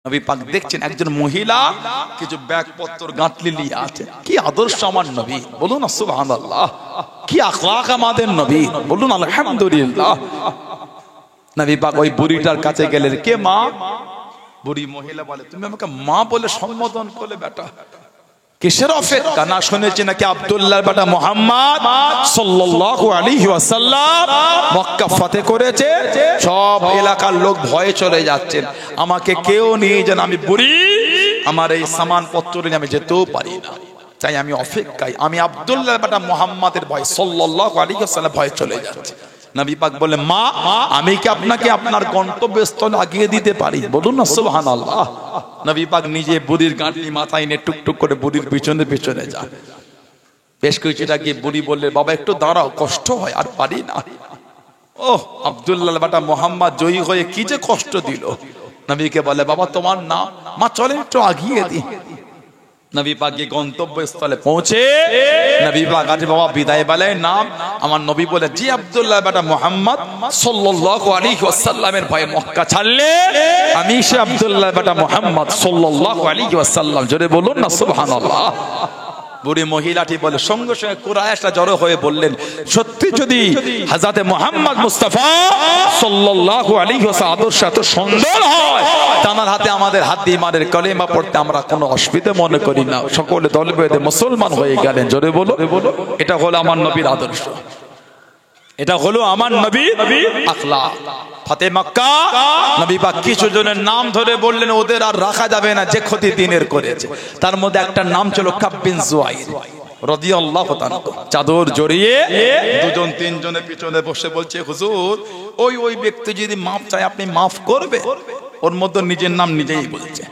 নবী পাক দেখছেন একজন মহিলা কিছু ব্যাগপত্র গাঁটলি নিয়ে আছে। কি আদর্শ আমার নবী, বলুন না সুবহানাল্লাহ। কি আখলাক আমাদের নবী, বলুন আলহামদুলিল্লাহ। নবী পাক ওই বুড়িটার কাছে গেলেন। কে মা? বুড়ি মহিলা বলে, তুমি আমাকে মা বলে সম্বোধন করলে বেটা, কিসের অপেক্ষা? না শুনেছি নাকি আব্দুল্লাহর বেটা মুহাম্মদ সাল্লাল্লাহু আলাইহি ওয়াসাল্লাম মক্কা ফতেহ করেছে, সব এলাকার লোক ভয়ে চলে যাচ্ছেন, আমাকে কেউ নিয়ে যান, আমি বুড়ি, আমার এই সামান পত্র নিয়ে আমি যেতেও পারি না, তাই আমি অপেক্ষায়, আমি আব্দুল্লাহর বেটা মুহাম্মাদের ভয় সাল্লাল্লাহু আলাইহি ওয়াসাল্লাম ভয়ে চলে যাচ্ছে। নবী পাক বলে, মা আমি কি আপনাকে আপনার গন্তব্যস্থলে আগিয়ে দিতে পারি? বলুন না সুবহানাল্লাহ। নবী পাক নিজে বুড়ির গাঁটলি মাথায় নিয়ে টুকটুক করে বুড়ির পিছনে পিছনে যান। বেশ কিছুটা গিয়ে বুড়ি বললে, বাবা একটু দাঁড়াও, কষ্ট হয়, আর পারি না। ওহ, আব্দুল্লাহ বেটা মুহাম্মদ জয়ী হয়ে কি যে কষ্ট দিল। নবীকে বলে, বাবা তোমার নাম? মা চলে একটু আগিয়ে দি। নবী পাক গন্তব্যস্থলে পৌঁছে নবী পাক আজ বাবা বিদায় বেলায় নাম আমার নবী বলে, জি আব্দুল্লাহ বেটা মুহাম্মদ সাল্লাল্লাহু আলাইহি ওয়াসাল্লামের ভয়ে মক্কা ছাড়লে আমি সে আব্দুল্লাহ বেটা মুহাম্মদ সাল্লাল্লাহু আলাইহি ওয়াসাল্লাম। জোরে বলুন না সুবহানাল্লাহ। বুড়ি মহিলাটি বলে, সঙ্গে সঙ্গে কুরাইশরা জড়ো হয়ে বললেন, সত্যি যদি হযরতে মুহাম্মদ মুস্তাফা সাল্লাল্লাহু আলাইহি ওয়াসাল্লাম আদর্শ এত সুন্দর হয়, তার হাতে আমাদের হাত দিয়ে ইমানের কালেমা পড়তে আমরা কোনো অসুবিধা মনে করি না। সকলে দল বেঁধে মুসলমান হয়ে গেলেন। জোরে বলো, এটা হলো আমার নবীর আদর্শ, এটা হলো আমার নবীর আখলাক। ফতেহ মক্কা নবী পাক কিছু জনের নাম ধরে বললেন, ওদের আর রাখা যাবে না যে ক্ষতি দিনের করেছে। তার মধ্যে একটা নাম ছিল কাব বিন জুয়াইর রাদিয়াল্লাহু তাআলা। চাদর জড়িয়ে দুজন তিনজনের পিছনে বসে বলছে, হুজুর ওই ব্যক্তি যদি মাফ চায় আপনি মাফ করবে। ওর মধ্যে নিজের নাম নিজেই বলছে।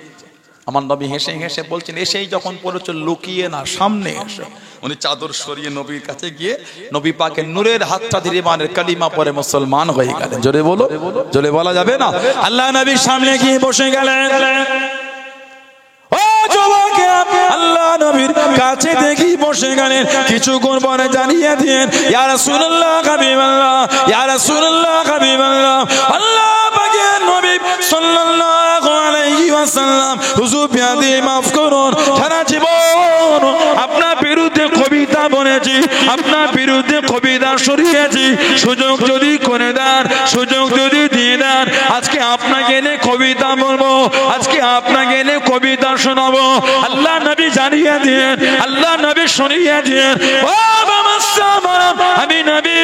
আমার নবী হেসে হেসে বলছেন, এসেই যখন বলেছে লুকিয়ে না, সামনে এসে। উনি চাদর সরিয়ে নবীর কাছে গিয়ে নবী পাকের নূরের হাতটা ধরে ইমানের কালিমা পড়ে মুসলমান হয়ে গেলেন। জোরে বলো, জোরে বলা যাবে না। আল্লাহ নবীর সামনে গিয়ে বসে গেলেন। ও যুবক, আল্লাহ নবীর কাছে দেখি বসে গেলেন। কিছুক্ষণ পরে জানিয়ে দিলেন, ইয়া রাসূলুল্লাহ হাবিবাল্লাহ, ইয়া রাসূলুল্লাহ হাবিবাল্লাহ। আল্লাহ পাকের নবী সাল্লাল্লাহু আলাইহি ওয়াসাল্লাম, হুজুর বিয়াদি মাফ করুন, সারা জীবন আপনার বিরুদ্ধে কবিতা বলেছি, আপনার বিরুদ্ধে কবিতা শরিয়েছি, সুযোগ যদি করে দেন, সুযোগ যদি দিয়ে দেন, আজকে আপনাকে এনে কবিতা বলবো, আজকে আপনাকে এনে কবিতা শোনাবো। আল্লাহ নবী জানিয়ে দিয়েন, আল্লাহ নবী শুনিয়ে দিয়েন, ও বাবা সালাম, আমি নবী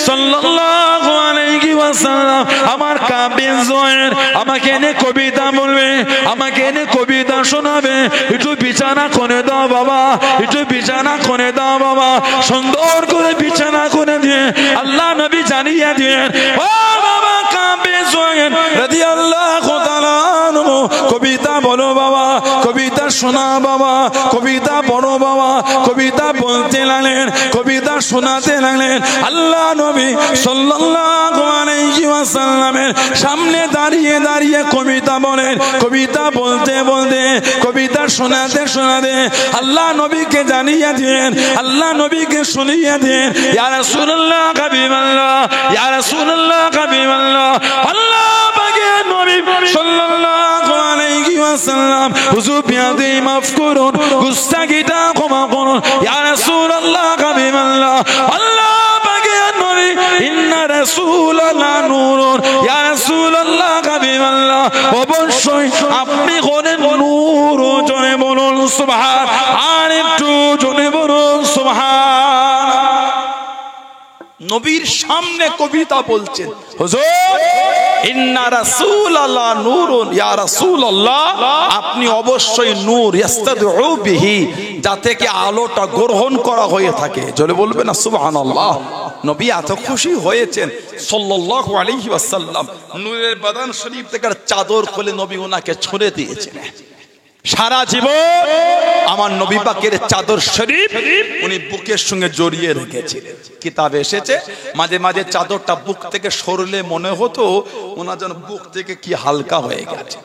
সাল্লাল্লাহু আলাইহি ওয়াসাল্লাম, আমার কাব বিন জুয়াইর আমাকে এনে কবিতা বলবে, আমাকে এনে কবিতা শোনাবে। একটু বিছানা করে দাও বাবা, একটু বিছানা করে দাও বাবা। সুন্দর করে বিছানা করে দিয়ে আল্লাহ নবী জানিয়ে দিয়েন, ও বাবা কাব বিন জুয়াইর রাদিয়াল্লাহু তাআলা আনহু, কবিতা বলো বাবা, কবিতা শোনা বাবা, কবিতা পড়ো বাবা। কবিতা বলতে লাগলেন, কবিতা শোনাতে লাগলেন। আল্লাহ নবী সাল্লাল্লাহু আলাইহি ওয়াসাল্লামের সামনে দাঁড়িয়ে দাঁড়িয়ে কবিতা বলেন, কবিতা বলতে বলতে, কবিতা শোনাতে শোনাতে আল্লাহ নবীকে জানিয়ে দেন, আল্লাহ নবীকে শুনিয়ে দেন, ইয়া রাসূলুল্লাহ হাবিবাল্লাহ, ইয়া রাসূলুল্লাহ হাবিবাল্লাহ। আল্লাহ পাকের নবী সাল্লাল্লাহু আলাইহি ওয়াসাল্লাম, হুজুর বিয়াদি মাফ করুন, গুস্তাখিটা ক্ষমা করুন, ইয়া রাসূলুল্লাহ হাবিবাল্লাহ। আল্লাহ পাকের নবী, ইন্না রাসূলাল্লাহ নূরুন, ইয়া রাসূলুল্লাহ হাবিবাল্লাহ, অবশ্যই আপনি হলেন নূর। জোরে বলুন সুবহান, আর একটু জোরে বলুন সুবহান। নবীর সামনে কবিতা বলছেন, হুজুর ইন্না রাসূলাল্লাহ নূরুন, ইয়া রাসূলুল্লাহ আপনি অবশ্যই নূর, ইস্তাদউ বিহি, যাতে কি আলোটা গ্রহণ করা হয়ে থাকে। জোরে বলবেন না সুবহানাল্লাহ। নবী এত খুশি হয়েছেন সাল্লাল্লাহু আলাইহি ওয়াসাল্লাম, নূরের বাদান শরীফ থেকে চাদর খুলে নবী ওনাকে ছুঁড়ে দিয়েছেন। সারা জীবন আমার নবী পাকের চাদর শরীফ উনি বুকের সঙ্গে জড়িয়ে রেখেছিলেন। কিতাবে এসেছে মাঝে মাঝে চাদরটা বুক থেকে সরলে মনে হতো ওনার যেন বুক থেকে কি হালকা হয়ে গেছে।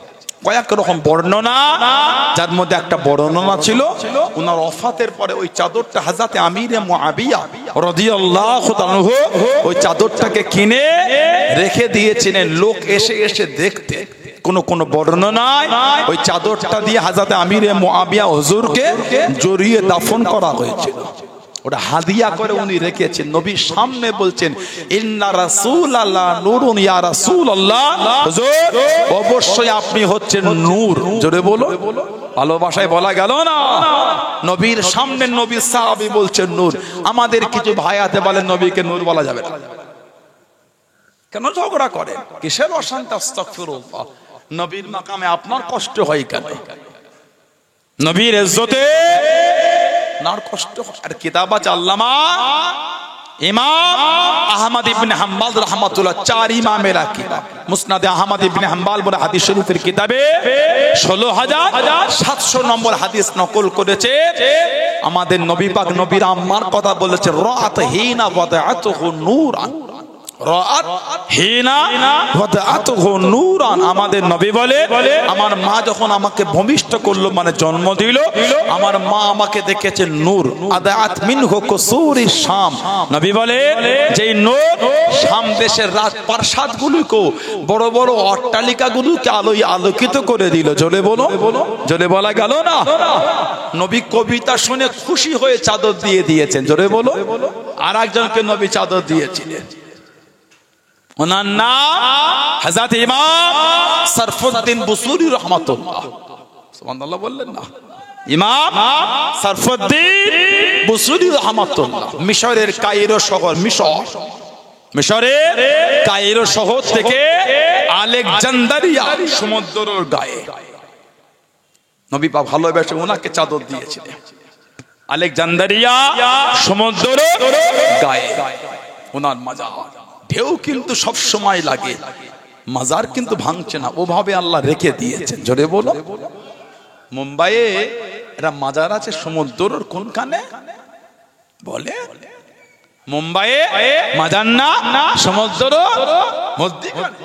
কয়েক রকম বর্ণনা, যার মধ্যে একটা বর্ণনা ছিল ওনার ওফাতের পরে ওই চাদরটা হযরতে আমিরে মুআবিয়া রাদিয়াল্লাহু তাআলা ওই চাদরটাকে কিনে রেখে দিয়েছিলেন লোক এসে এসে দেখতে। কোন বর্ণনায় ওই চাদরটা দিয়ে হযরত আমিরে মুআবিয়া হুজুরকে জড়িয়ে দাফন করা হয়েছিল। ওটা হাদিয়া করে উনি রেখেছেন। নবীর সামনে বলছেন ইন্না রাসূলাল্লাহ নূরুন ইয়া রাসূলুল্লাহ, হুজুর অবশ্যই আপনি হচ্ছেন নূর। জোরে বলো, ভালোবাসায় বলা গেল না। নবীর সামনে নবীর সাহাবী বলছেন নূর। আমাদের কিছু ভাইয়াতে বলেন নবীকে নূর বলা যাবে না। কেন ঝগড়া করেন? কিসের অশান্তি? আস্তাগফিরুল্লাহ। নবীর মাকামে আপনার কষ্ট হয় কেন? নবীর ইজ্জতে নার কষ্ট হয়। আর কিতাব আছে আল্লামা ইমাম আহমদ ইবনে হাম্বল রাহমাতুল্লাহ, 4 ইমামের কিতাব মুসনাদ আহমদ ইবনে হাম্বল বলে হাদিস শরীফের কিতাবে 16700 নম্বর হাদিস নকল করেছে। আমাদের নবী পাক নবীর আম্মার কথা বলেছে, রাআত হিনা ওয়াদাআতুহু নূরান, রাআত হিনা ওয়াদাআতুহু নূরান। আমাদের নবী বলে আমার মা যখন আমাকে ভূমিষ্ঠ করলো, মানে জন্ম দিল, আমার মা আমাকে দেখেছে নূর। আদাআত মিনহু কুসুরিশ শাম। নবী বলে যেই নূর শাম দেশের রাজপ্রাসাদগুলোকে, বড় বড় অট্টালিকাগুলোকে আলোয় আলোকিত করে দিল। জোরে বলো, জোরে বলা গেল না। নবী কবিতা শুনে খুশি হয়ে চাদর দিয়ে দিয়েছেন। জোরে বলো। আর একজনকে নবী চাদর দিয়েছিলেন, ওনার নাম হযরত ইমাম সরফুদ্দিন বুসুরি রাহমাতুল্লাহ। সুবহানাল্লাহ বললেন না? ইমাম সরফুদ্দিন বুসুরি রাহমাতুল্লাহ মিশরের কায়রো শহর, মিশরের কায়রো শহর থেকে আলেকজান্দ্রিয়া সমুদ্রের গায়ে নবী পাক ভালোবেসে ওনাকে চাদর দিয়েছিলেন। আলেকজান্দ্রিয়া সমুদ্রের গায়ে ওনার মাজার। ঢেউ কিন্তু সব সময় লাগে, মাজার কিন্তু ভাঙছে না, ওভাবে আল্লাহ রেখে দিয়েছেন। জোরে বলো। মুম্বাইয়ে একটা মাজার আছে সমুদ্রের কোনখানে বলে? মুম্বাইয়ে মাজার না সমুদ্রের মধ্যখানে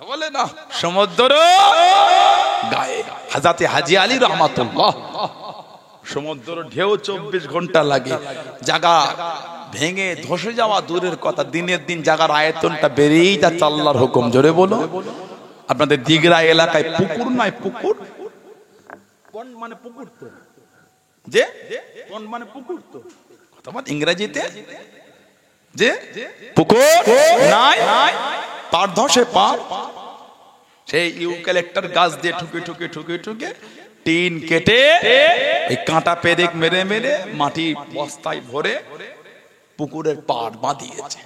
বলে না, সমুদ্রের গায়ে। হযরত হাজী আলী রাহমাতুল্লাহ, সমুদ্রের ঢেউ 24 ঘন্টা লাগে, জায়গা ভেঙে ধসে যাওয়া দূরের কথা, দিনের দিন জায়গার আয়তনটা বেড়েই যাচ্ছে আল্লাহর হুকুম। জোরে বলো। আপনাদের দিগরা এলাকায় পুকুর নাই? পুকুর কোন মানে পুকুর তো, যে কোন মানে পুকুর তো কথা বল ইংরেজিতে, যে পুকুর নাই, পার ধসে পার। সেই ইউক্যালিপটাস গাছ দিয়ে ঠুকে ঠুকে ঠুকে ঠুকে টিন কেটে এই কাঁটা পেরেক মেরে মেরে মাটি বস্তায় ভরে পুকুরের পাড় বাঁধিয়েছে।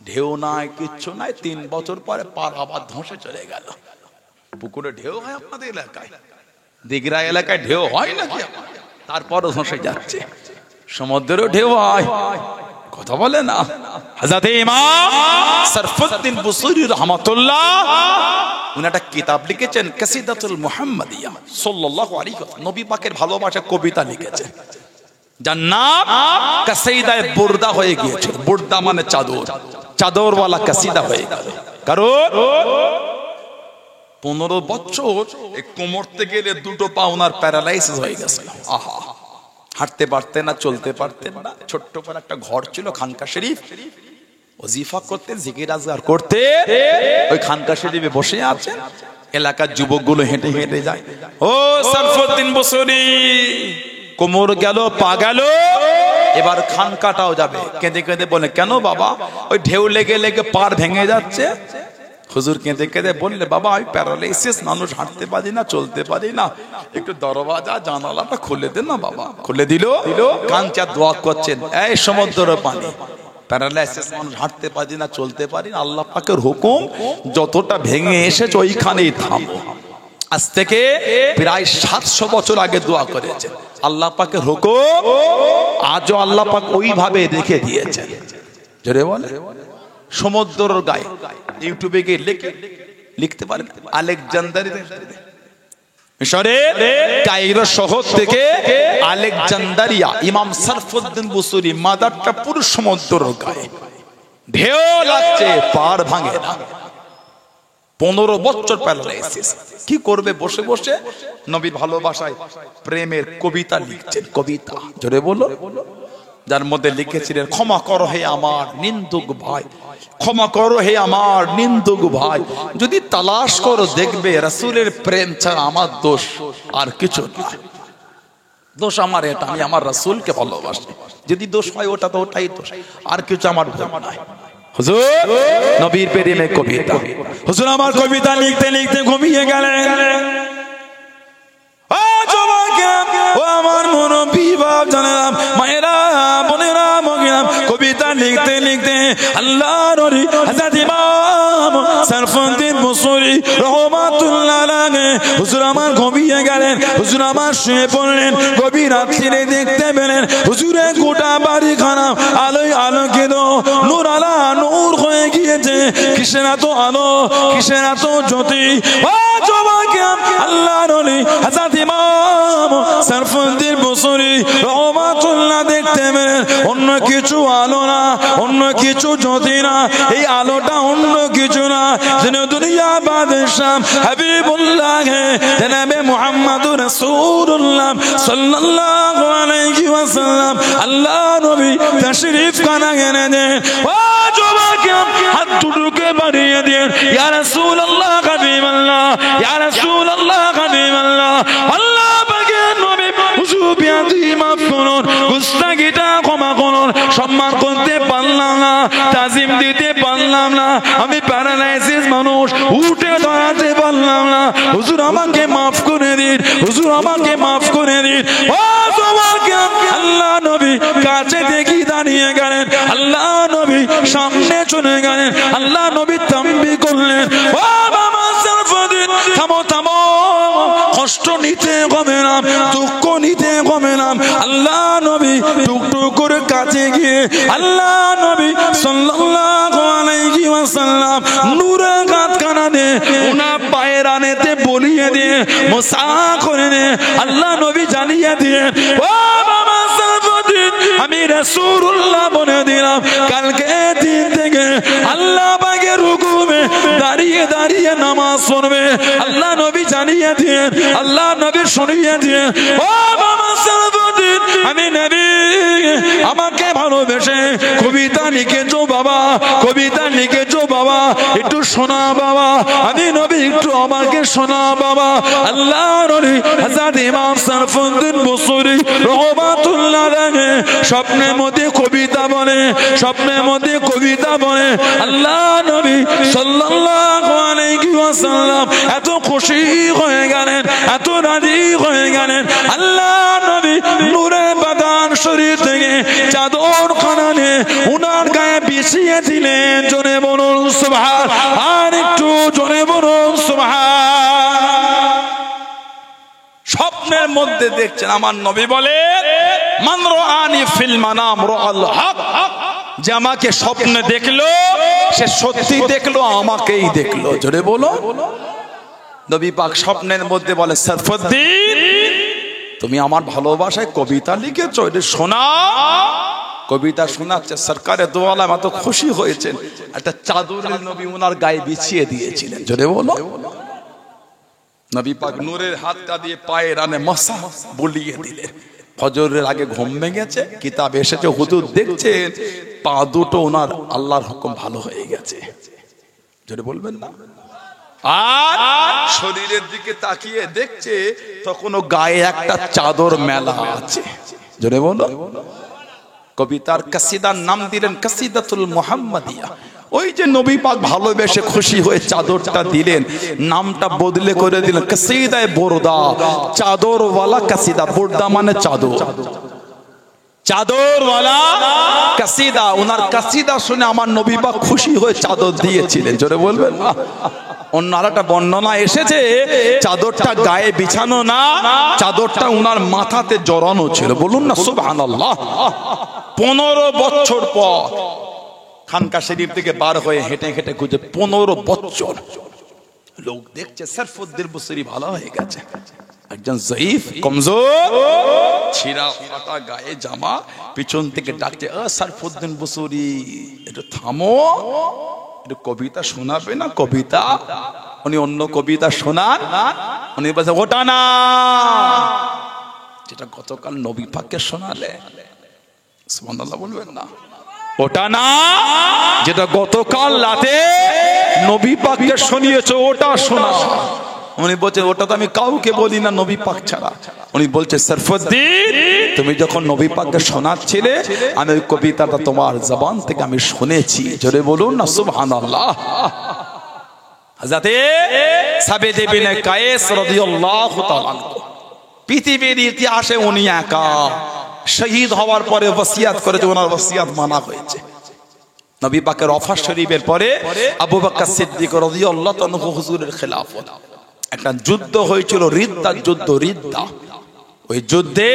ঢেউ নাই, কিচ্ছু নাই। 3 বছর পরে পাড় আবার ধসে চলে গেল। পুকুরে ঢেউ হয় আপনাদের এলাকায়? দিগরা এলাকায় ঢেউ হয় নাকি? তারপরও ধসে যাচ্ছে। সমুদ্রেরও ঢেউ হয়, কথা বলে না। হযরত ইমাম সরফুদ্দিন বুসুরি রাহমাতুল্লাহ উনি একটা কিতাব লিখেছেন, কাসিদাতুল মুহাম্মাদিয়া সাল্লাল্লাহু আলাইহি ওয়াসাল্লাম, নবী পাকের ভালোবাসা কবিতা লিখেছেন, যার নাম কাসিদায়ে বুরদা হয়ে গিয়েছে। বুরদা মানে চাদর, চাদরওয়ালা কাসিদা হয়ে গেল। কারণ 15 বছর এই কোমর থেকে গেলে 2টো পা ওনার প্যারালাইসিস হয়ে গেছে। আহা, হাঁটতে পারতেন না, চলতে পারতেন না। ছোট্ট করে একটা ঘর ছিল খানকা শরীফ, ওজিফা করতেন, জিকির আজগার করতে ওই খানকা শরীফে বসে আছেন। এলাকার যুবকগুলো হেঁটে হেঁটে যায়, ও সরফুদ্দিন বুসুরি, কোমর গেল, পা গেল, এবার খানকাটাও যাবে। কেঁদে কেঁদে বলে, কেন বাবা? ওই ঢেউ লেগে লেগে পাড় ভেঙে যাচ্ছে। হুজুর কেঁদে কেঁদে বললে, বাবা আমি প্যারালাইসিস, মানুষ হাঁটতে পারি না, চলতে পারি না, একটু দরওয়াজা জানালাটা খুলে দেন না বাবা। খুলে দিল। কাঞ্চা দোয়া করছেন, এই সমুদ্রের পানি, প্যারালাইসিস, মানুষ হাঁটতে পারি না, চলতে পারি না, আল্লাহ পাকের হুকুম, যতটা ভেঙে এসেছে ওইখানেই থামো। আজ থেকে প্রায় 700 বছর আগে দোয়া করেছে, আল্লাহ পাকের হুকুম আজও আল্লাহ পাক ওইভাবে রেখে দিয়েছেন। জোরে বলে। সমুদ্রের গায়ে ইউটিউবে গিয়ে লিখতে পারেন, আলেকজান্দ্রিয়া মিশরের কায়রো শহর থেকে আলেকজান্দ্রিয়া ইমাম সরফুদ্দিন বুসুরি মাজারটা পুরো সমুদ্রের গায়ে। ঢেউ লাগছে, পাড় ভাঙে না। 15 বছর প্যারালাইসিস। কি করবে? বসে বসে নবীর ভালোবাসায় প্রেমের কবিতা লিখছেন। কবিতা, জোরে বলো। যার মধ্যে লিখেছিলেন, ক্ষমা করো হে আমার নিন্দুক ভাই, ক্ষমা করো হে আমার নিন্দুক ভাই। যদি তালাশ করো দেখবে রাসূলের প্রেম ছাড়া আমার দোষ আর কিছু না। দোষ আমার এটা, আমি আমার রাসূলকে ভালোবাসি। যদি দোষ হয় ওটা তো ওটাই দোষ, আর কিছু আমার ভুল নাই। হুজুর নবীর প্রেমে কবিতা, হুজুর আমার কবিতা লিখতে লিখতে ঘুমিয়ে গেলেন। ও আমার মুরব্বি বাপ জানেন, মায়েরা বোনেরা মহিলা, কবিতা লিখতে লিখতে আল্লাহর ওলি হযরত ইমাম সরফুদ্দীন বুসরি রাহমাতুল্লাহ আলাইহি হুজুর আমার ঘুমিয়ে গেলেন। হুজুর আমার শুয়ে পড়লেন। গভীর রাত্রিরে দেখতে পেলেন হুজুরের গোটা বাড়িখানা আলোয় আলোকিত, নূর আলা নূর হয়ে গিয়েছে। কিসের এত আলো, কিসের এত জ্যোতি। ও জবাকেম আল্লাহর ওলি হযরত ইমাম সরফুদ্দীন বুসরি রাহমাতুল্লাহ দেখতে পেলেন অন্য কিছু আলো না, অন্য কিছু জ্যোতি না। এই আলোটা অন্য কিছু না, যেন দুনিয়া বাদশাহ হাবিবুল্লাহ জনাবে মুহাম্মদুর রাসূলুল্লাহ সাল্লাল্লাহু আলাইহি ওয়াসাল্লাম আল্লাহ নবী তাশরীফ খানা এনে দেন। ও জবাকেম হাত দুটোকে বাড়িয়ে দেন, ইয়া রাসূলুল্লাহ হাবিবাল্লাহ, ইয়া রাসূলুল্লাহ হাবিবাল্লাহ। আল্লাহ পাকের নবী হুজুর বিয়াদি মাফ করুন, গুস্তাখিটা ক্ষমা করুন। সম্মান করতে পারলাম না, তাজিম দিতে পারলাম না, আমি প্যারালাইসিস মানুষ, উঠে দাঁড়াতে পারলাম না। হুজুর আমাকে মাফ করে দিন, হুজুর আমাকে মাফ করে দিন। ও তোমাকে আল্লাহ নবী কাছে দেখি দাঁড়িয়ে গেলেন, আল্লাহ নবী সামনে চলে গেলেন। আল্লাহ নবী তাম্বি করলেন, ও বাবা সরফুদ্দীন থামো থামো, কষ্ট নিতে হবে না, দুঃখ নিতে হবে না। আল্লাহ নবী টুকটুক করে কাছে গিয়ে আল্লাহ নবী সাল্লাল্লাহু আলাইহি ওয়াসাল্লাম নূরে গাতখানা দিয়ে ওনার পায়ের আনেতে বলিয়ে দিয়ে মুসা করে দিয়ে আল্লাহ নবী জানিয়ে দিয়ে, ও বাবা সরফুদ্দীন আমি রাসূলুল্লাহ বলে দিলাম, কালকে দিন থেকে আল্লাহ পাকের হুকুমে দাঁড়িয়ে দাঁড়িয়ে নামাজ পড়বে। আল্লাহ নবী জানিয়ে দিয়ে, আল্লাহ নবী শুনিয়ে দিয়ে, ও বাবা সরফুদ্দীন আমি নবী আমাকে ভালোবেসে কবিতা লিখেছো বাবা, কবিতা লিখেছো বাবা, একটু শোনা বাবা, আমি নবী একটু আমাকে শোনা বাবা। আল্লাহর ওলি হযরত ইমাম সরফুদ্দীন বুসরি রাহমাতুল্লাহ আলাইহি স্বপ্নের মধ্যে কবিতা বলে, স্বপ্নের মধ্যে কবিতা বলে। আল্লাহ নবী সাল্লাল্লাহু আলাইহি ওয়াসাল্লাম এত খুশি হয়ে গেলেন, এত রাজি হয়ে গেলেন। আল্লাহ নবী নূরে বাদান শরীফ থেকে চাদর খানা নিয়ে উনার গায়ে বিছিয়ে দিলেন। জোরে বলুন সুবহান, আর একটু জোরে বলুন সুবহান। স্বপ্নের মধ্যে দেখছেন আমার নবী বলে, মান রাআনি ফিল মানাম রাআল হক, যে আমাকে স্বপ্নে দেখলো সে সত্যি দেখলো, আমাকেই দেখলো। জোরে বলো। নবী পাক স্বপ্নের মধ্যে বলে, সরফুদ্দীন তুমি আমার ভালোবাসায় কবিতা লিখেছো, এটা শোনা। কবিতা শোনাচ্ছে। সরকারে দো আলম এত খুশি হয়েছেন, একটা চাদর নবী ওনার গায়ে বিছিয়ে দিয়েছিলেন। জোরে বলো। নবী পাক নূরের হাতটা দিয়ে পায়ের রানে মশা বলিয়ে দিলেন। ফজরের আগে ঘুম ভেঙেছে, কিতাব এসেছে, হুজুর দেখছেন পা দুটো ওনার আল্লাহর হুকুম ভালো হয়ে গেছে। জোরে বলবেন না। আর শরীরের দিকে তাকিয়ে দেখছে তখনও গায়ে একটা চাদর মেলা আছে। জোরে বলো। কবিতার কাসিদার নাম দিলেন কাসিদাতুল মুহাম্মাদিয়া। ওই যে নবী পাক ভালোবেসে খুশি হয়ে চাদরটা দিলেন, নামটা বদলে করে দিলেন কাসিদায়ে বুরদা, চাদরওয়ালা কাসিদা। বুরদা মানে চাদর, চাদরওয়ালা কাসিদা। ওনার কাসিদা শুনে আমার নবী পাক খুশি হয়ে চাদর দিয়েছিলেন। জোরে বলবেন। অন্য আরেকটা বর্ণনা এসেছে চাদরটা গায়ে বিছানো না, চাদরটা ওনার মাথাতে জড়ানো ছিল। বলুন না সুবহানাল্লাহ। 15 বছর পর খানকা শরীফ থেকে বার হয়ে হেঁটে হেঁটে খুঁজে 15 বছর লোক দেখছে সরফুদ্দীন বুসরি ভালো হয়ে গেছে। একজন জয়ীফ কমজোর ছিঁড়া ফাটা গায়ে জামা, পিছন থেকে ডাকছে, ও সরফুদ্দীন বুসরি একটু থামো, একটু কবিতা শোনাবে না? কবিতা। উনি অন্য কবিতা শোনান, উনি বলছে ওটা না, যেটা গতকাল নবী পাককে শোনালে। সুবহানাল্লাহ বলবেন না। ওটা না যেটা গতকাল রাতে নবী পাককে শুনিয়েছো ওটা শোনা। উনি বলছে ওটা তো আমি কাউকে বলি না নবী পাক ছাড়া। উনি বলছে সরফুদ্দিন তুমি যখন নবী পাককে শোনাচ্ছিলে আমি ওই কবিতাটা তোমার জবান থেকে আমি শুনেছি। জোরে বলুন না সুবহানাল্লাহ। হযরতে সাবিত ইবনে কায়েস রাদিয়াল্লাহু তাআলা পৃথিবীর ইতিহাসে উনি একা শহীদ হওয়ার পরে ওসিয়াত করেছে, ওনার ওসিয়াত মানা হয়েছে। নবী পাকের ওফাত শরীফের পরে আবু বকর সিদ্দিক রাদিয়াল্লাহু তাআলা হুজুরের খেলাফত একটা যুদ্ধ হয়েছিল, রিদ্দার যুদ্ধ, রিদ্দা। ওই যুদ্ধে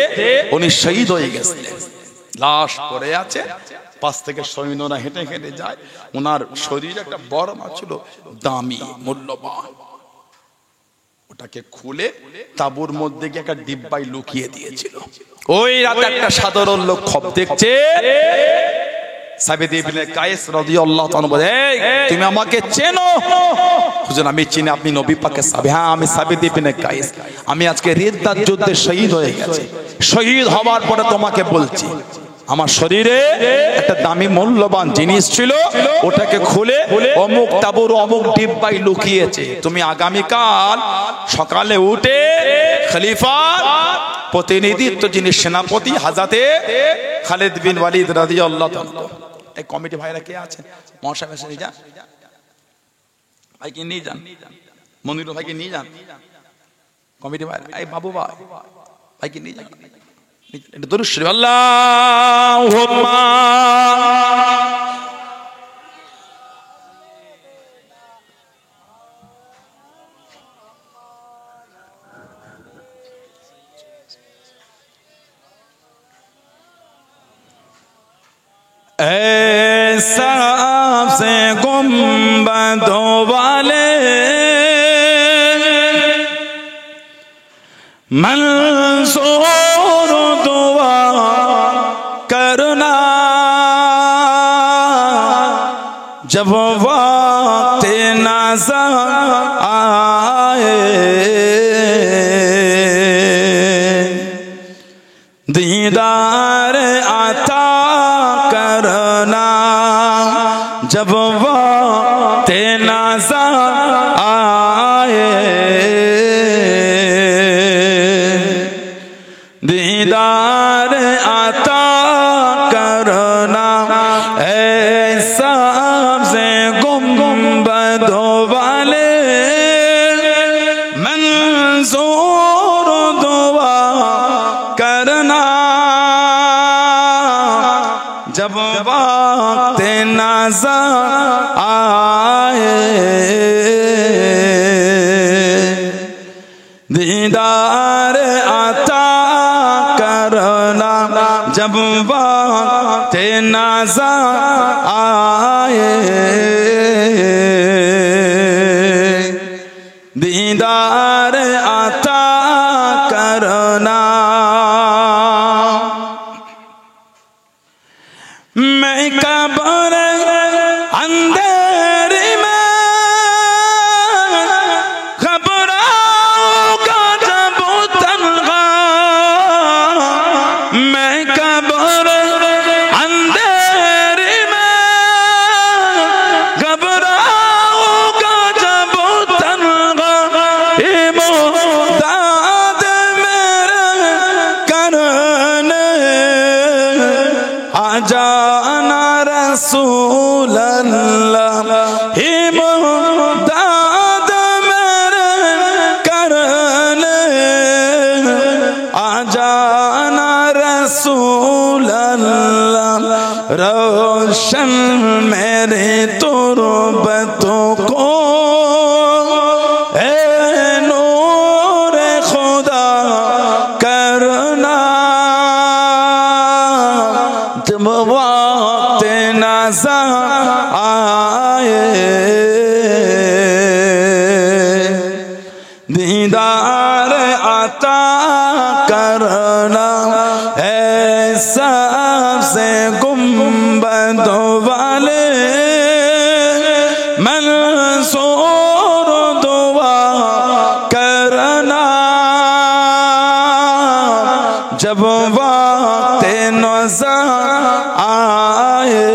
উনি শহীদ হয়ে গেছিলেন, লাশ পড়ে আছে, পাশ থেকে সৈন্যরা হেঁটে হেঁটে যায়। ওনার শরীরে একটা বর্মা ছিল দামি মূল্যবান, ওটাকে খুলে তাঁবুর মধ্যে গিয়ে একটা ডিব্বায় লুকিয়ে দিয়েছিল। ওই রাতে একটা সাধারণ লোক খব দেখছে, সাবিত ইবনে কায়েস রাদিয়াল্লাহু তাআলা বলে তুমি আমাকে চেনো? হুজুর আমি চিনি, আপনি নবী পাকের সাহাবী। হ্যাঁ আমি সাবিত ইবনে কায়েস, আমি আজকে রিদ্দার যুদ্ধে শহীদ হয়ে গেছি। শহীদ হওয়ার পরে তোমাকে বলছি আমার শরীরে একটা দামি মূল্যবান জিনিস ছিল, ওটাকে খুলে অমুক তাঁবুর অমুক ডিব্বায় লুকিয়েছে। তুমি আগামীকাল সকালে উঠে খলিফার প্রতিনিধিত্ব যিনি সেনাপতি হযরতে খালিদ বিন ওয়ালিদ রাদিয়াল্লাহু তাআলা, এই কমিটি ভাইরা কে আছেন মহাশয় এসে নিয়ে যান, ভাইকে নিয়ে যান, মনিরুল ভাইকে নিয়ে যান, কমিটি ভাই এই বাবু ভাই ভাইকে নিয়ে যান। এটা দরুদ শরীফ আল্লাহুম্মা ऐसा से गुंबदों वाले मंसूर दुआ करना जब वक्त नज़र आए, दीदार आता करना जब वक्त नज़र आए, दीदार आता करना ऐसा से गुंबदों वाले मंसूर दुआ करना जब वक्त नज़र आए, दीदार आता करना जब वक्त नज़र आए, दीदार आता करना। मैं कब्र अंधेरे में घबराऊंगा जब तन्हा, मैं कब्र अंधेरे में घबराऊंगा जब तन्हा, इमदाद मेरे करने आ जाना रसूल अल्लाह, इमदाद मेरे करने आ जाना रसूल अल्लाह, रोशन मेरे तुरबतों को ए नूर खुदा करना जब वक्त नज़र आए, दीदार आता करना ऐसा से गुंबदों वाले मंसूर दुआ करना जब वक्त नज़र आए,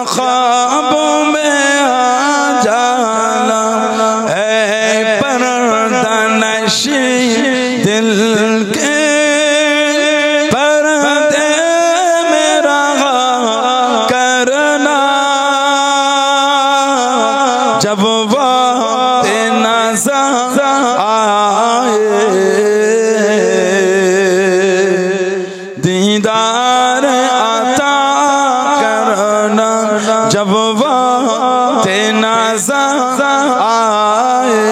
ख्वाबों में आ जाना ऐ पर्दा नशी दिल के पर्दे मेरा करना जब वक्त नज़र आए दीदार अता करना जब वक्त नज़र आए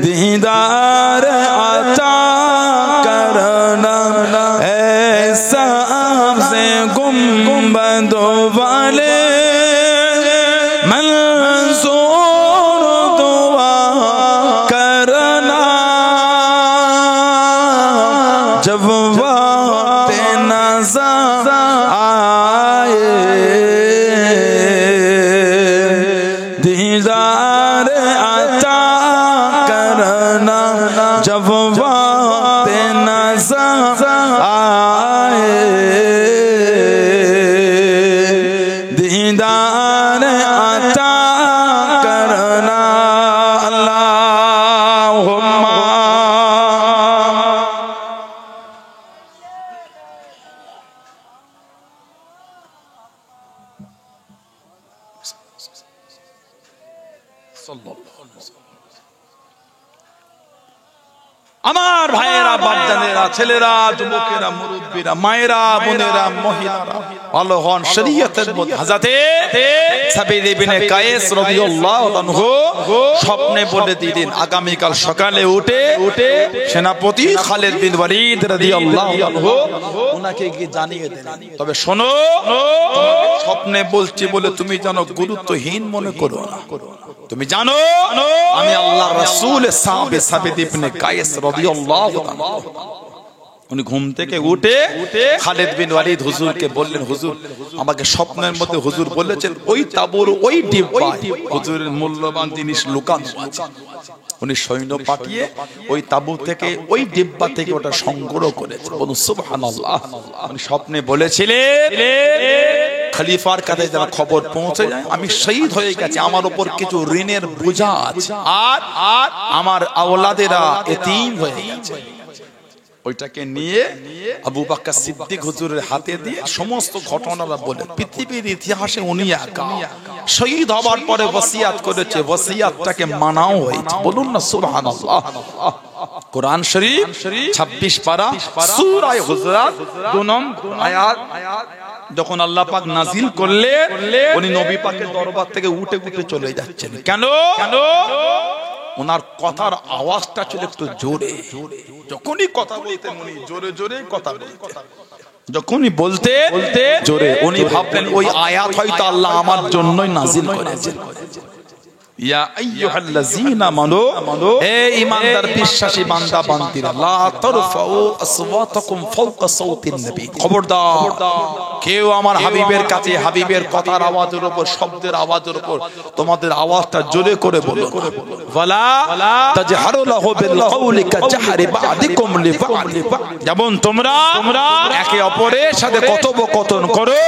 दीदार अता करना ऐसा से गुंबदों वाले मंसूर दुआ करना जब वक्त नज़र आए दीदार अता करना जब वक्त नज़र आए दीदार अता करना अल्लाहुम्मा আমার ভাইয়েরা বাপজানেরা ছেলেরা যুবকেরা মুরব্বীরা মায়েরা বোনেরা মহিলারা ভালো হন শরীয়তের মধ্যে হযরতে সাবিত ইবনে কায়েস রাদিয়াল্লাহু আনহু স্বপ্নে বলে দিলেন আগামী কাল সকালে উঠে সেনাপতি খালিদ বিন ওয়ালিদ রাদিয়াল্লাহু আনহু উনাকে গিয়ে জানিয়ে দিলেন তবে শোনো স্বপ্নে বলছি বলে তুমি যেন গুরুত্বহীন মনে করো না তুমি জানো আমি আল্লাহর রাসূলের সাহাবী সাবিত ইবনে কায়েস রাদিয়াল্লাহু আনহু উনি ঘুম থেকে উঠে খালিদ বিন ওয়ালিদ হুজুরকে বললেন হুজুর আমাকে স্বপ্নের মধ্যে হুজুর বলেছেন ওই তাবুর ওই ডিব্বায় হুজুরের মূল্যবান জিনিস লুকানো আছে উনি সৈন্য পাঠিয়ে ওই তাবু থেকে ওই ডিব্বা থেকে ওটা সংগ্রহ করেছে বলুন সুবহানাল্লাহ উনি স্বপ্নে বলেছিলেন খলিফার কাছে যেন খবর পৌঁছে যায় আমি শহীদ হয়ে গেছি আমার উপর কিছু ঋণের বোঝা আছে আর আমার আওলাদেরা এতিম হয়ে গেছে ওইটাকে নিয়ে আবু বকর সিদ্দিক হুজুরের হাতে দিয়ে সমস্ত ঘটনাটা বলে পৃথিবীর ইতিহাসে উনি একা শহীদ হবার পরে ওসিয়াত করেছে ওসিয়াতটাকে মানাও হয়েছে বলুন না সুবহানাল্লাহ কোরআন শরীফ 26 পারা সূরা হুজুরাত 2 নম্বর আয়াত যখন আল্লাহ পাক নাজিল করলেন উনি নবী পাকের দরবার থেকে উঠে উঠে চলে যাচ্ছেন কেন ওনার কথার আওয়াজটা ছিল একটু জোরে যখনই কথা বলতেন উনি জোরে জোরে কথা বলতেন যখনই বলতে জোরে উনি ভাবলেন ওই আয়াত হয়তো আল্লাহ আমার জন্যই নাজিল করেছেন ইয়া আইয়ুহাল্লাযীনা আমানু হে ঈমানদার বিশ্বাসী বান্দা বান্দীরা লা তারফাউ আসওয়াতাকুম ফাওকা সাওতিন নবী খবরদার কেউ আমার হাবিবের কাছে হাবিবের কথার আওয়াজের উপর শব্দের আওয়াজের উপর তোমাদের আওয়াজটা জোরে করে বলো ওয়ালা তাজহারু লাহু বিল কওলি কাজহারি বা'দিকুম লিবা'দ যেমন তোমরা একে অপরের সাথে কথোপকথন করো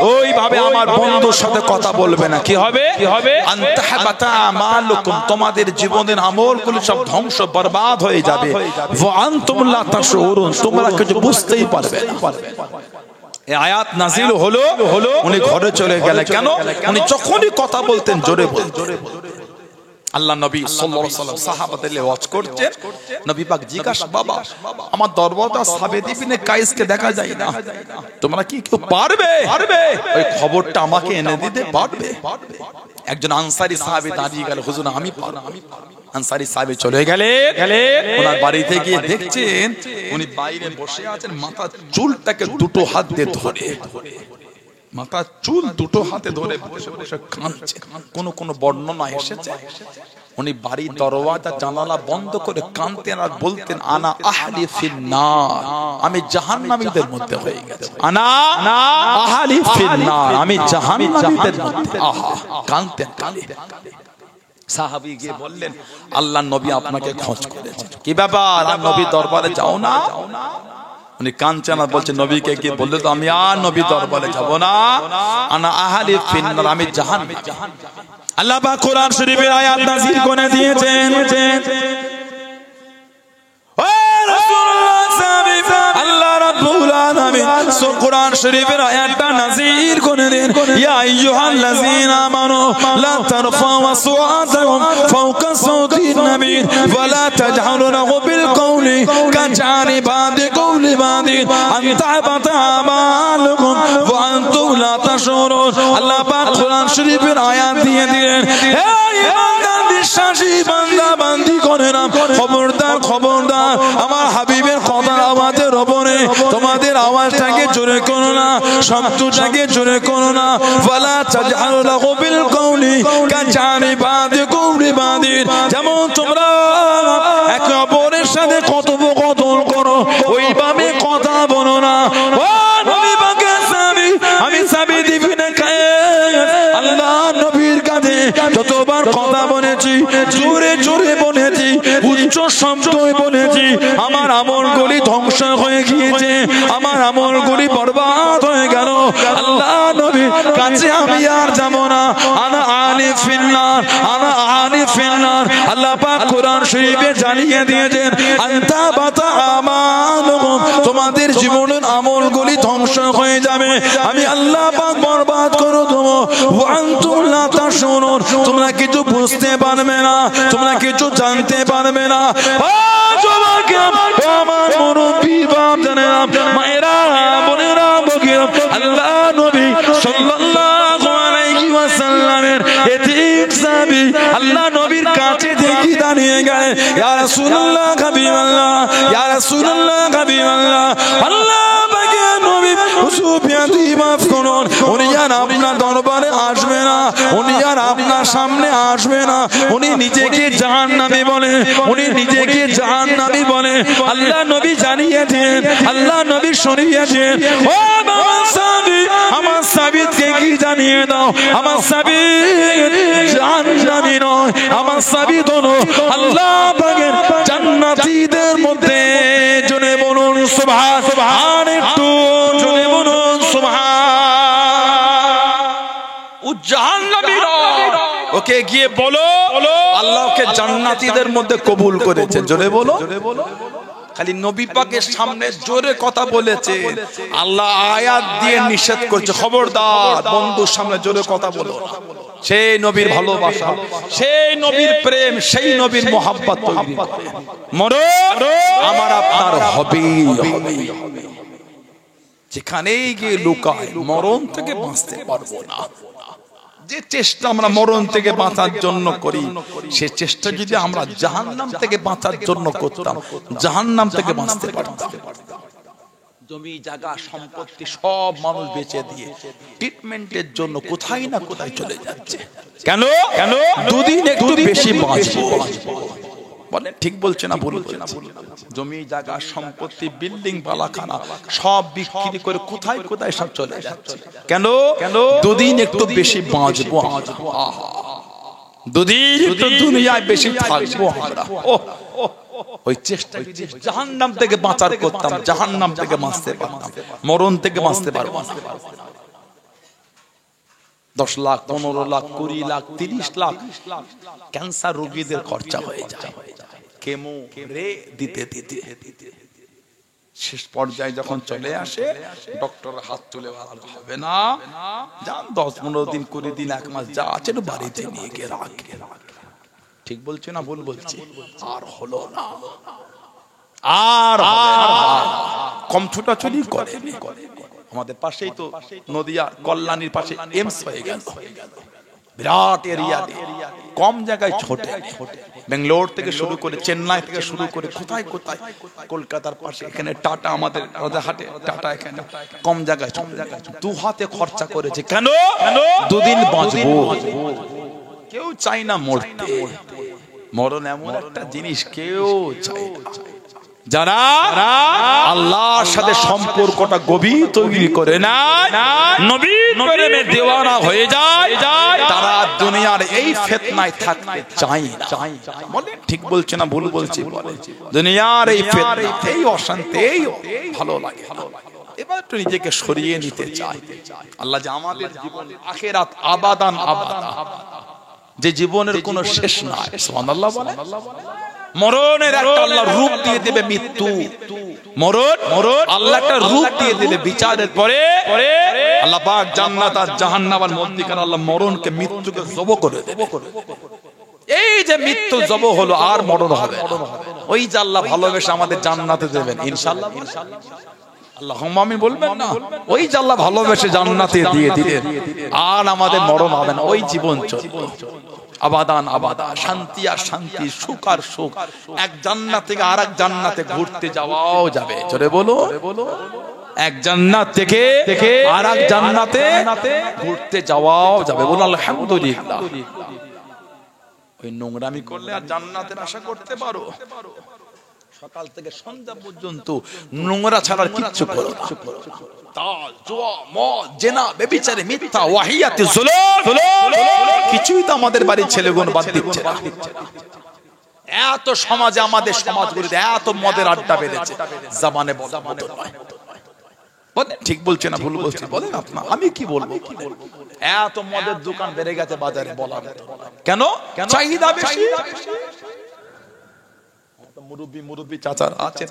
ওইভাবে আমার বন্ধুর সাথে কথা বলবে না কি হবে আনতাহাবাতা আমালুকুম তোমাদের জীবনের আমলগুলো সব ধ্বংস বরবাদ হয়ে যাবে ওয়া আনতুম লা তাশউরুন তোমরা কিছু বুঝতেই পারবে না এই আয়াত নাযিল হলো উনি ঘরে চলে গেলেন কেন উনি যখনই কথা বলতেন জোরে বলতেন আল্লাহ নবী সাল্লাল্লাহু আলাইহি ওয়াসাল্লাম সাহাবাদের ওয়াজ করতেন নবী পাক জিজ্ঞাসা বাবা আমার দরবারে সাবিত ইবনে কায়েসকে দেখা যায় না তোমরা কি কেউ পারবে ওই খবরটা আমাকে এনে দিতে পারবে একজন আনসারী সাহাবী দাঁড়িয়ে গেল হুজুর আমি পারবো আনসারী সাহাবী চলে গেলেন ওনার বাড়িতে গিয়ে দেখছেন উনি বাইরে বসে আছেন মাথার চুলটাকে দুটো হাত দিয়ে ধরে মাথার চুল দুটো হাতে ধরে বসে বসে কাঁদছে কোন বর্ণনা এসেছে উনি বাড়ির দরওয়াজা জানালা বন্ধ করে কাঁদতেন আর বলতেন আনা আহলি ফিন্নার আমি জাহান্নামীদের মধ্যে হয়ে গেছি আনা আহলি ফিন্নার আমি জাহান্নামীদের মধ্যে আহা কাঁদতেন সাহাবী গিয়ে বললেন আল্লাহর নবী আপনাকে খোঁজ করেছেন কি ব্যাপার আর নবী দরবারে যাও না উনি কাঁদছেন আর বলছে নবীকে কি বললে তো আমি আর নবী দরবারে যাব না, আনা আহলি ফিন্নার, আমি জাহান্নামী। আল্লাহ পাক কোরআন শরীফের আয়াত নাযিল করে দিয়েছেন, আল্লাহ রাব্বুল আলামিন কোরআন শরীফের আয়াতটা নাযিল করে দেন, ইয়া আইয়ুহাল্লাযীনা আমানু লা তারফাউ আসওয়াতাকুম ফাওকা সাওতিন নবী ওয়া লা তাজহারু লাহু বিল কওলি কাজারি বাদি কওলি বাদি আন তাহবাতা আমালুকুম ওয়া আনতুম লা তাশউরুন। আল্লাহ পাক কোরআন শরীফের আয়াত দিয়ে দিলেন, হে ঈমানদার বিশ্বাসী বান্দা বান্দি করে না, খবরদার খবরদার আমার হাবিবের কথার আওয়াজের ওপরে তোমাদের আওয়াজটাকে জোরে করো না, শব্দটাকে জোরে করো না। ওয়ালা তাজহারু লাহু বিল কওলি কাজারি বাদিকুম লিবাদিন, যেমন তোমরা একে অপরের সাথে কথোপকথন করো ওইভাবে কথা বলো না। ও নবী পাকের সাহাবী, আমি সাহাবী দিবিনে খায় আল্লাহ নবীর কাছে যতবার কথা বলেছি জোরে জোরে বলেছি, উচ্চ শব্দে বলেছি, আমার আমলগুলি ধ্বংস হয়ে গিয়েছে, আমার আমলগুলি বরবাদ হয়ে গেল। আল্লাহ নবীর কাছে আমি আর যাব না। আনা আহলি ফিন্নার, আনা আহলি ফিন্নার। আল্লাহ পাক কোরআন শরীফে জানিয়ে দিয়েছেন, আনতা বাতা আমালুকুম, তোমাদের জীবনের আমলগুলি ধ্বংস হয়ে যাবে, আমি আল্লাহ পাক বরবাদ করে দেব। ওয়া আনতুম লা তাশউরুন, তোমরা কিছু বুঝতে পারবে না, তোমরা কিছু জানতে পারবে না। আমার মুরব্বী বাপ জানেরা, মায়েরা বোনেরা বগিরা, আল্লাহ নবী সাল্লাল্লাহু আলাইহি ওয়াসাল্লামের এতিক সাহাবী আল্লাহ নবীর কাছে দেখি দাঁড়িয়ে গেলেন, ইয়া রাসূলুল্লাহ হাবিবাল্লাহ, ইয়া রাসূলুল্লাহ হাবিবাল্লাহ, আল্লাহ পাকের নবী সুফিয়াতি মাফ করুন, উনি আর আপনার দরবারে আসবে না, উনি আর আপনার সামনে আসবে না, উনি নিজেকে জাহান্নামী বলে, উনি নিজেকে জাহান্নামী বলে। আল্লাহ নবী জানিয়েছেন, আল্লাহ নবী শুনিয়েছেন, ও আমার সাহাবী, আমার সাহাবীকে কি জানিয়ে দাও, আমার সাহাবী জাহান্নামী নয়, আমার সাহাবী হলো আল্লাহ পাকের জান্নাতীদের মধ্যে। জোরে বলুন সুবহান, একটু জোরে বলুন সুবহান। ও জাহান্নামী নয়, ওকে গিয়ে বলো আল্লাহকে জান্নাতীদের মধ্যে কবুল করেছে। জোরে বলো। খালি নবী পাকের সামনে জোরে কথা বলেছে, আল্লাহ আয়াত দিয়ে নিষেধ করছে, খবরদার বন্ধুর সামনে জোরে কথা বলো না। সেই নবীর ভালোবাসা, সেই নবীর প্রেম, সেই নবীর মোহাব্বত তৈরি করে মরণ আমার আপনার হবেই হবে। যেখানেই গিয়ে লুকায় মরণ থেকে বাঁচতে পারবো না। যে চেষ্টা আমরা মরণ থেকে বাঁচার জন্য করি, সে চেষ্টা যদি আমরা জাহান্নাম থেকে বাঁচার জন্য করতাম, জাহান্নাম থেকে বাঁচতে পারতাম। জমি জায়গা সম্পত্তি সব মানুষ বেচে দিয়ে ট্রিটমেন্টের জন্য কোথায় না কোথায় চলে যাচ্ছে। কেন? দুদিন একটু বেশি বাঁচবো। বলেন ঠিক বলছে না ভুল বলছে? জমি জায়গা সম্পত্তি বিল্ডিং বালাখানা সব বিক্রি করে কোথায় কোথায় সব চলে যাচ্ছে। কেন? দুদিন একটু বেশি বাঁচবো, দুদিন একটু দুনিয়ায় বেশি থাকবো আমরা। ওই চেষ্টা যদি জাহান্নাম থেকে বাঁচার করতাম, জাহান্নাম থেকে বাঁচতে পারতাম, মরণ থেকে বাঁচতে পারবো না। 10 লাখ 15 লাখ 20 লাখ 30 লাখ ক্যান্সার রোগীদের খরচা হয়ে যায় কেমো রে দিতে দিতে। শেষ পর্যায়ে যখন চলে আসে ডক্টর হাত তুলে হবে না, যান 10-15 দিন 20 দিন 1 মাস যা আছে বাড়িতে নিয়ে গিয়ে রাখে। ঠিক বলছে না ভুল বলছে? আর হলো না, আর কম ছোটাছুটি করে। আমাদের পাশেই তো নদিয়া কল্যাণীর পাশে এমস হয়ে গেল, বিরাট এরিয়া, কম জায়গায় ছোটে। বেঙ্গালোর থেকে শুরু করে চেন্নাই থেকে শুরু করে কোথায় কোথায়, কলকাতার পাশে এখানে টাটা, আমাদের রাজাহাটে টাটা, এখানে কম জায়গায় 2 হাতে খরচা করেছে। কেন? দুদিন বাঁচবো। কেউ চাই না মরতে। মরণ এমন একটা জিনিস কেউ চাই না। যারা আল্লাহর সাথে সম্পর্কটা গভীর তৈরি করে না, নবীর প্রেমে দেওয়ানা হয়ে যায়, তারা দুনিয়ার এই ফিতনায় থাকতে চায় না। বলে ঠিক বলছে না ভুল বলছি? দুনিয়ার এই ফিতনা, এই অশান্তি, এই ভালো লাগে, এবার একটু নিজেকে সরিয়ে নিতে চায়। আল্লাহ যে আমাদের জীবন আখিরাত আবাদান আবাদা, যে জীবনের কোনো শেষ নাই, সুবহানাল্লাহ বলে। মরণের একটা আল্লাহ রূপ দিয়ে দেবে, মৃত্যু, মরণ আল্লাহ একটা রূপ দিয়ে দেবে। বিচারের পরে আল্লাহ পাক জান্নাত আর জাহান্নামের মধ্যখানে আল্লাহ মরণকে, মৃত্যুকে জব করে দেবে। এই যে মৃত্যু জব হলো, আর মরণ হবে না। ওই যে আল্লাহ ভালোবেসে আমাদের জান্নাতে দেবেন ইনশাআল্লাহ। আল্লাহুম্মা আমিন বলবেন না? ওই যে আল্লাহ ভালোবেসে জান্নাতে দিয়ে দিলেন, আর আমাদের মরণ হবে না। ওই জীবন চলবে আবাদান আবাদা, শান্তি আর শান্তি, সুখ আর সুখ। এক জান্নাত থেকে আরেক জান্নাতে ঘুরতে যাওয়াও যাবে। জোরে বলো, এক জান্নাত থেকে আরেক জান্নাতে ঘুরতে যাওয়াও যাবে। বলো আলহামদুলিল্লাহ। ওই নোংরামি করলে আর জান্নাতের আশা করতে পারো? সকাল থেকে সন্ধ্যা পর্যন্ত নোংরা ছাড়ার কিচ্ছু করো না। তাল, জুয়া, মদ, জেনা, ব্যভিচার, মিথ্যা, ওয়াহিয়াত, জুলুম, কিছুই তো আমাদের বাড়ির ছেলেগুলো বাদ দিচ্ছে না। এত সমাজে, আমাদের সমাজগুলোতে এত মদের আড্ডা বেড়েছে, জামানে বলা মতো নয়। ঠিক বলছে না ভুল বলছি? বলেন আপনার, আমি কি বলবো? এত মদের দোকান বেড়ে গেছে বাজারে, বলার কেন? চাহিদা বেশি। মুরব্বি চাচার আছে,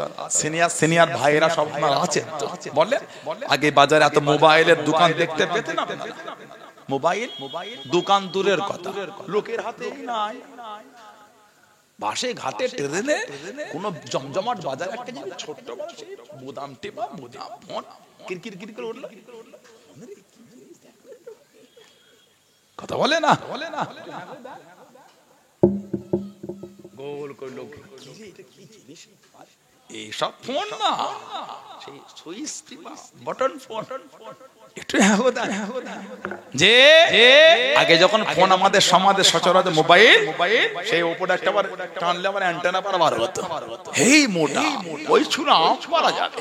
সিনিয়র ভাইয়েরা সব আছে। বলে আগে বাজারে এত মোবাইলের দোকান দেখতে পেতেন না? মোবাইল দোকান দূরের কথা, লোকের হাতেই নাই। বাসে ঘাটে ট্রেনে কোন জমজমাট বাজার একটা ছোট্ট বোদাম টেপা, বোদাম ফোন কিরকির করে উঠলো, কথা বলে না? গোল করলো, এইসব ফোন না, সেই সুইচ টিপা বাটন ফোন। একটু যে আগে যখন ফোন আমাদের সমাজে সচরাচর মোবাইল, সেই উপরে একটা টানলে আমার অ্যান্টেনা বার হতো, এই মোটা, ওই ছুঁড়া আম পারা যাবে।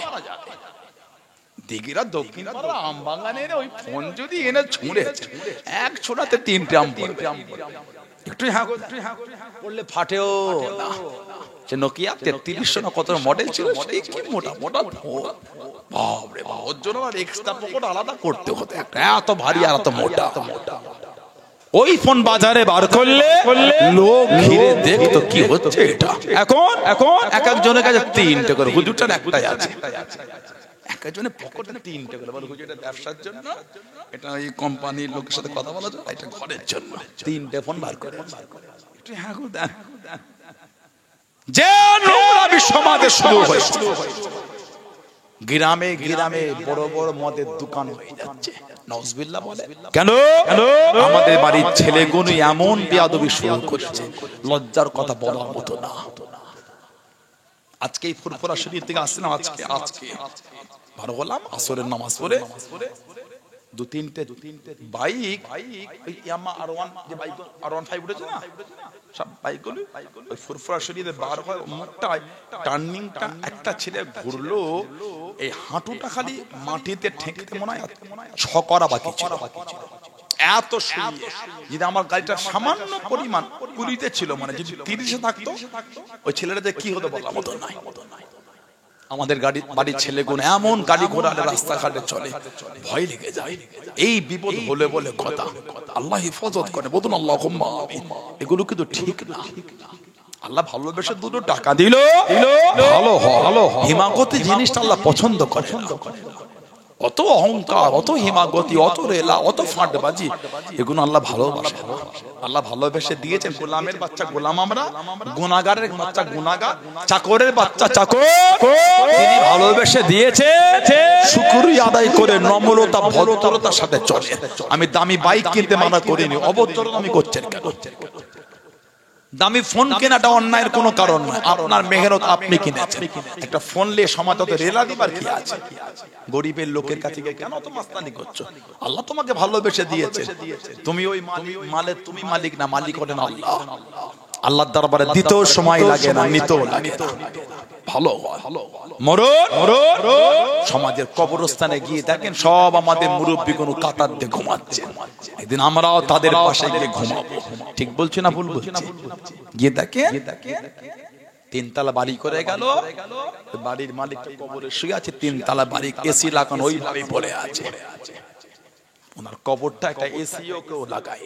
দিঘিরা দক্ষিণ পাড়া আম বাগানের ওই ফোন যদি এনে ছুঁড়েছে, এক ছোড়াতে 3টে আম পড়বে। একটু পড়লে ফাটেও না। সে নোকিয়া 3300 না কত মডেল ছিল, সেই কি মোটা মোটা ফোন, বাপরে বাপ। ওর জন্য আর এক্সট্রা পকেট আলাদা করতে হতো, এত ভারী আর এত মোটা। ওই ফোন বাজারে বার করলে লোক ঘিরে দেখতো কি হচ্ছে এটা। এখন এক একজনের কাছে 3টে করে, হুজুরটার একটাই আছে। একজনের পকেটে 3টে করে, বলে হুজুর এটা ব্যবসার জন্য, এটা এই কোম্পানির লোকের সাথে কথা বলার জন্য, এটা ঘরের জন্য। 3টে ফোন বার করে একটু যে নোংরামি সমাজে শুরু হয়েছে। গ্রামে গ্রামে বড় বড় মদের দোকান হয়ে যাচ্ছে, নাউজুবিল্লাহ বলে। কেন? আমাদের বাড়ির ছেলেগুলো এমন বেয়াদবি শুরু করেছে, লজ্জার কথা বলার মতো না। আজকে এই ফুরফুরা শরীর থেকে আসছিলাম, আজকে ভালো হলাম, আসরের নামাজ পড়ে 2-3টে বাইক, ওই ইয়ামা R1 যে বাইক, R15 উঠেছে না, সব বাইকগুলো ওই ফুরফুরা শরীরে বার হয়, মুখটায় টার্নিংটা একটা ছেলে ঘুরলো, এই হাঁটুটা খালি মাটিতে ঠেকতে মনে হয় 6 করা বাকি ছিল। এত সুন্দর। যদি আমার গাড়িটা সামান্য পরিমাণ 20-তে ছিল, মানে যদি 30-এ থাকতো, ওই ছেলেটা যে কি হতো বলার মতো নাই। আমাদের বাড়ির ছেলেগুলো এমন গাড়ি ঘোড়ালে রাস্তাঘাটে চলে, ভয় লেগে যায়। এই বিপদ হলে বলে কথা, আল্লাহ হেফাজত করে। বলুন আল্লাহুম্মা আমিন। এগুলো কিন্তু ঠিক না। আল্লাহ ভালোবেসে 2 টাকা দিল, ভালো হিমাগতি জিনিসটা আল্লাহ পছন্দ করে। অত অহংকার, অত হিমাগতি, অত রেলা, অত ফাঁটবাজি, এগুলো আল্লাহ ভালোবাসে। আল্লাহ ভালোবেসে দিয়েছেন। গোলামের বাচ্চা গোলাম আমরা, গুনাহগারের বাচ্চা গুনাহগার, চাকরের বাচ্চা চাকর, তিনি ভালোবেসে দিয়েছে। শুকরিয়া আদায় করে নম্রতা ভদ্রতার সাথে চলে। আমি দামি বাইক কিনতে মানা করিনি, অভদ্রতা আমি করছেন কেন? দামি ফোন কেনাটা অন্যায়ের কোনো কারণ নয়, আপনার মেহনত আপনি কিনেছেন। একটা ফোন নিয়ে সমাজে রেলা দিবার কি আছে? গরিবের লোকের কাছে গিয়ে কেন তো মাস্তানি করছো? আল্লাহ তোমাকে ভালোবেসে দিয়েছে, তুমি ওই মালের তুমি মালিক না, মালিক হলেন আল্লাহ। আল্লাহর দরবারে দিতেও সময় লাগে না, নিতেও লাগে না। ভালো মরণ সমাজের কবরস্থানে গিয়ে দেখেন সব আমাদের মুরব্বী কোনো কাতার দিয়ে ঘুমাচ্ছে, একদিন আমরাও তাদের পাশে গিয়ে ঘুমাবো। ঠিক বলছি না ভুল বলছি? গিয়ে দেখেন তিনতলা বাড়ি করে গেল, বাড়ির মালিক কবরে শুয়ে আছে, তিনতলা বাড়ি এসি লাগানো ওই বাড়ি পড়ে আছে, ওনার কবরটা একটা এসিও কেউ লাগায়।